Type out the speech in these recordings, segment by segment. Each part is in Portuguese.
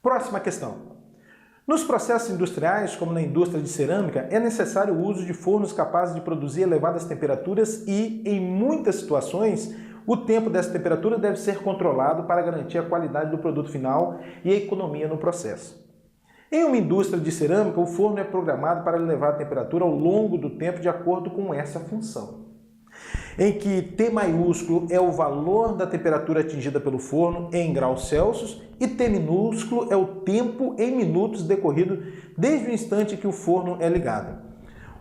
Próxima questão. Nos processos industriais, como na indústria de cerâmica, é necessário o uso de fornos capazes de produzir elevadas temperaturas e, em muitas situações, o tempo dessa temperatura deve ser controlado para garantir a qualidade do produto final e a economia no processo. Em uma indústria de cerâmica, o forno é programado para elevar a temperatura ao longo do tempo de acordo com essa função, em que T maiúsculo é o valor da temperatura atingida pelo forno em graus Celsius e T minúsculo é o tempo em minutos decorrido desde o instante que o forno é ligado.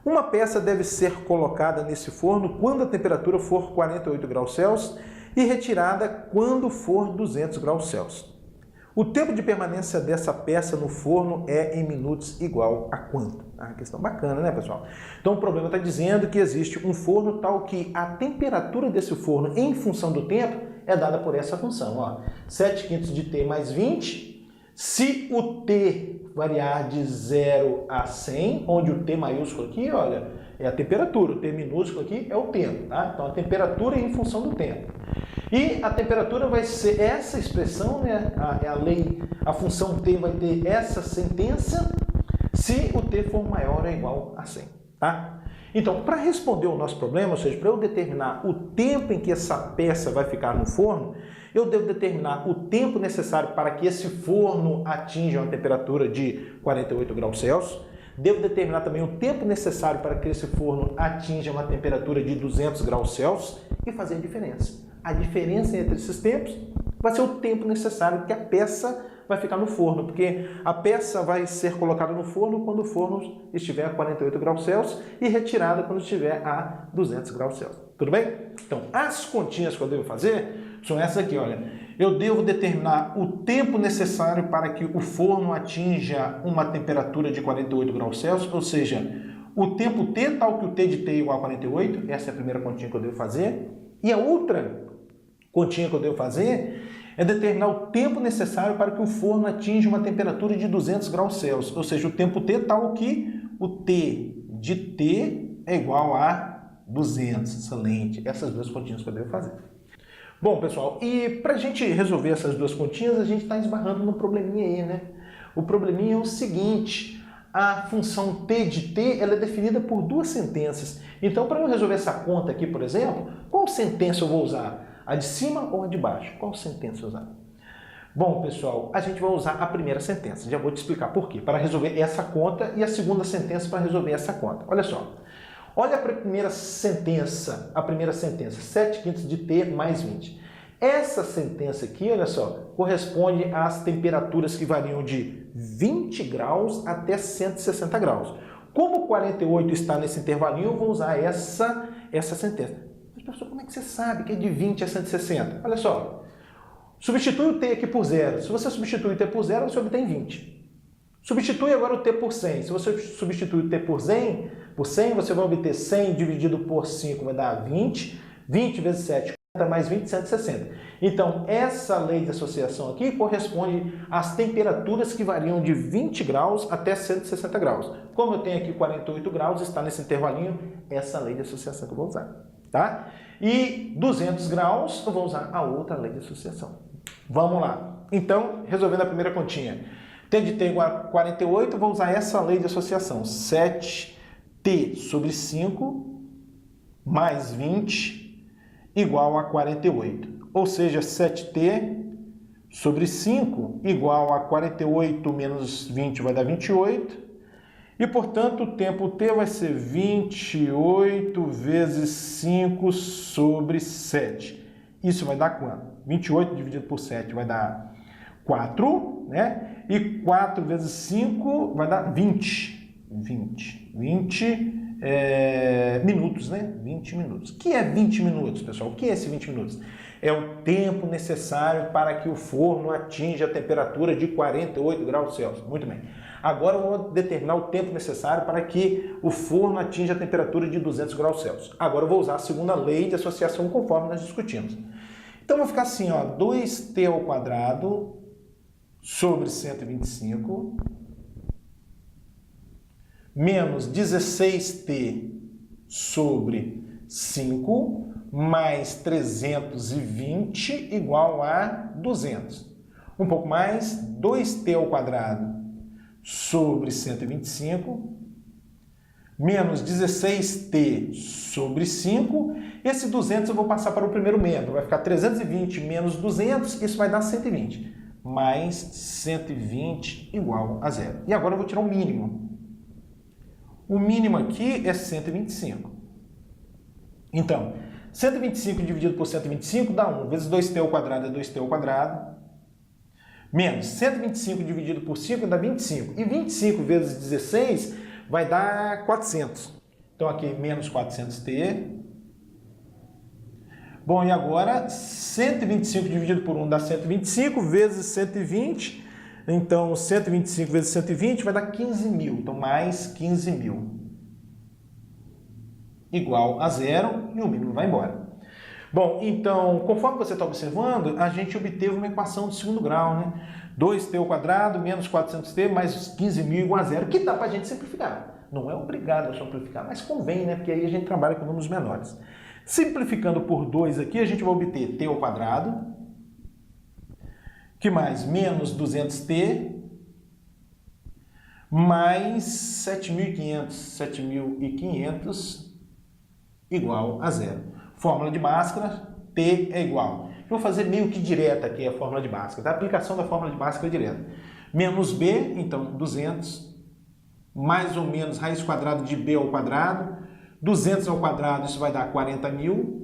Uma peça deve ser colocada nesse forno quando a temperatura for 48 graus Celsius e retirada quando for 200 graus Celsius. O tempo de permanência dessa peça no forno é em minutos igual a quanto? Ah, questão bacana, né, pessoal? Então o problema está dizendo que existe um forno tal que a temperatura desse forno em função do tempo é dada por essa função, ó, 7/5 de T mais 20. Se o T variar de 0 a 100, onde o T maiúsculo aqui, olha, é a temperatura, o T minúsculo aqui é o tempo, tá? Então a temperatura é em função do tempo. E a temperatura vai ser essa expressão, né? A lei, a função T vai ter essa sentença se o T for maior ou igual a 100, tá? Então, para responder o nosso problema, ou seja, para eu determinar o tempo em que essa peça vai ficar no forno, eu devo determinar o tempo necessário para que esse forno atinja uma temperatura de 48 graus Celsius, devo determinar também o tempo necessário para que esse forno atinja uma temperatura de 200 graus Celsius e fazer a diferença. A diferença entre esses tempos vai ser o tempo necessário que a peça vai ficar no forno, porque a peça vai ser colocada no forno quando o forno estiver a 48 graus Celsius e retirada quando estiver a 200 graus Celsius. Tudo bem? Então, as continhas que eu devo fazer são essas aqui, olha. Eu devo determinar o tempo necessário para que o forno atinja uma temperatura de 48 graus Celsius, ou seja, o tempo T tal que o T de T é igual a 48, essa é a primeira continha que eu devo fazer. E a outra continha que eu devo fazer é determinar o tempo necessário para que o forno atinja uma temperatura de 200 graus Celsius, ou seja, o tempo T tal que o T de T é igual a 200. Excelente. Essas duas continhas que eu devo fazer. Bom, pessoal, e para a gente resolver essas duas continhas, a gente está esbarrando no probleminha aí, né? O probleminha é o seguinte: a função T de T ela é definida por duas sentenças. Então, para eu resolver essa conta aqui, por exemplo, qual sentença eu vou usar? A de cima ou a de baixo? Qual sentença usar? Bom, pessoal, a gente vai usar a primeira sentença. Já vou te explicar por quê. Para resolver essa conta e a segunda sentença para resolver essa conta. Olha só. Olha a primeira sentença, 7/5 de T mais 20. Essa sentença aqui, olha só, corresponde às temperaturas que variam de 20 graus até 160 graus. Como 48 está nesse intervalinho, eu vou usar essa sentença. Mas, professor, como é que você sabe que é de 20 a 160? Olha só, substitui o T aqui por 0. Se você substituir o T por 0, você obtém 20. Substitui agora o T por 100. Se você substituir o T por 100, você vai obter 100 dividido por 5, vai dar 20. 20 vezes 7, 40 mais 20, 160. Então, essa lei de associação aqui corresponde às temperaturas que variam de 20 graus até 160 graus. Como eu tenho aqui 48 graus, está nesse intervalinho, essa lei de associação que eu vou usar. Tá? E 200 graus, eu vou usar a outra lei de associação. Vamos lá. Então, resolvendo a primeira continha. T de T igual a 48, eu vou usar essa lei de associação. 7T sobre 5 mais 20 igual a 48. Ou seja, 7T sobre 5 igual a 48 menos 20 vai dar 28. E, portanto, o tempo T vai ser 28 vezes 5 sobre 7. Isso vai dar quanto? 28 dividido por 7 vai dar 4, né? E 4 vezes 5 vai dar 20. 20 minutos, né? 20 minutos. O que é 20 minutos, pessoal? O que é esse 20 minutos? É o tempo necessário para que o forno atinja a temperatura de 48 graus Celsius. Muito bem. Agora eu vou determinar o tempo necessário para que o forno atinja a temperatura de 200 graus Celsius. Agora eu vou usar a segunda lei de associação conforme nós discutimos. Então vai ficar assim, ó, 2t ao quadrado sobre 125 menos 16t sobre 5 mais 320 igual a 200. Um pouco mais, 2t ao quadrado sobre 125, menos 16t sobre 5. Esse 200 eu vou passar para o primeiro membro, vai ficar 320 menos 200, isso vai dar 120. Mais 120 igual a zero. E agora eu vou tirar o mínimo. O mínimo aqui é 125. Então, 125 dividido por 125 dá 1, vezes 2t ao quadrado é 2t ao quadrado, menos 125 dividido por 5 dá 25. E 25 vezes 16 vai dar 400. Então aqui menos 400t. Bom, e agora 125 dividido por 1 dá 125, vezes 120. Então 125 vezes 120 vai dar 15.000. Então mais 15.000. Igual a zero e o mínimo vai embora. Bom, então, conforme você está observando, a gente obteve uma equação de segundo grau, né? 2t ao quadrado menos 400t mais 15.000 igual a zero, que dá para a gente simplificar. Não é obrigado a simplificar, mas convém, né? Porque aí a gente trabalha com números menores. Simplificando por 2 aqui, a gente vai obter t ao quadrado, que mais? Menos 200t, mais 7.500 igual a zero. Fórmula de Bhaskara, T é igual. Eu vou fazer meio que direta aqui a fórmula de Bhaskara. Tá? A aplicação da fórmula de Bhaskara é direta. Menos B, então 200, mais ou menos raiz quadrada de B ao quadrado. 200 ao quadrado, isso vai dar 40.000.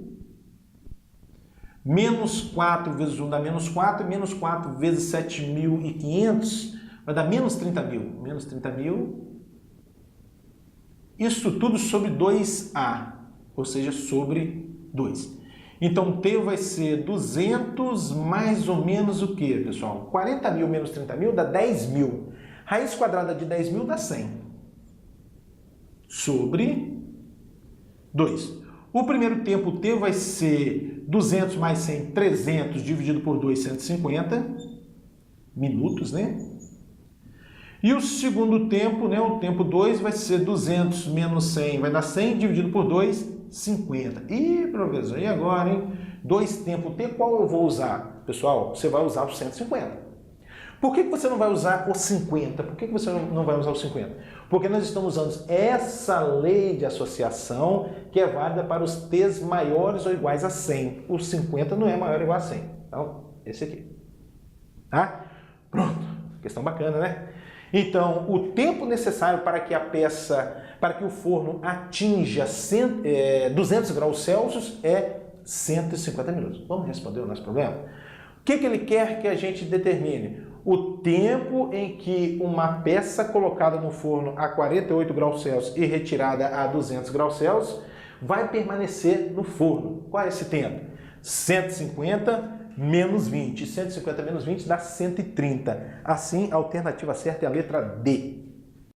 Menos 4 vezes 1 dá menos 4. Menos 4 vezes 7.500 vai dar menos 30.000. Menos 30.000. Isso tudo sobre 2A, ou seja, sobre 2. Então, T vai ser 200 mais ou menos o quê, pessoal? 40.000 menos 30.000 dá 10.000. Raiz quadrada de 10.000 dá 100. Sobre 2. O primeiro tempo, T vai ser 200 mais 100, 300, dividido por 2, 150 minutos, né? E o segundo tempo, né, o tempo 2, vai ser 200 menos 100, vai dar 100, dividido por 2, 50. Ih, professor, e agora, hein? 2 tempo T, qual eu vou usar? Pessoal, você vai usar o 150. Por que você não vai usar o 50? Por que você não vai usar o 50? Porque nós estamos usando essa lei de associação que é válida para os T's maiores ou iguais a 100. O 50 não é maior ou igual a 100. Então, esse aqui. Tá? Pronto. Questão bacana, né? Então, o tempo necessário para que o forno atinja 200 graus Celsius é 150 minutos. Vamos responder o nosso problema? O que ele quer que a gente determine? O tempo em que uma peça colocada no forno a 48 graus Celsius e retirada a 200 graus Celsius vai permanecer no forno. Qual é esse tempo? 150 menos 20. 150 menos 20 dá 130. Assim, a alternativa certa é a letra D.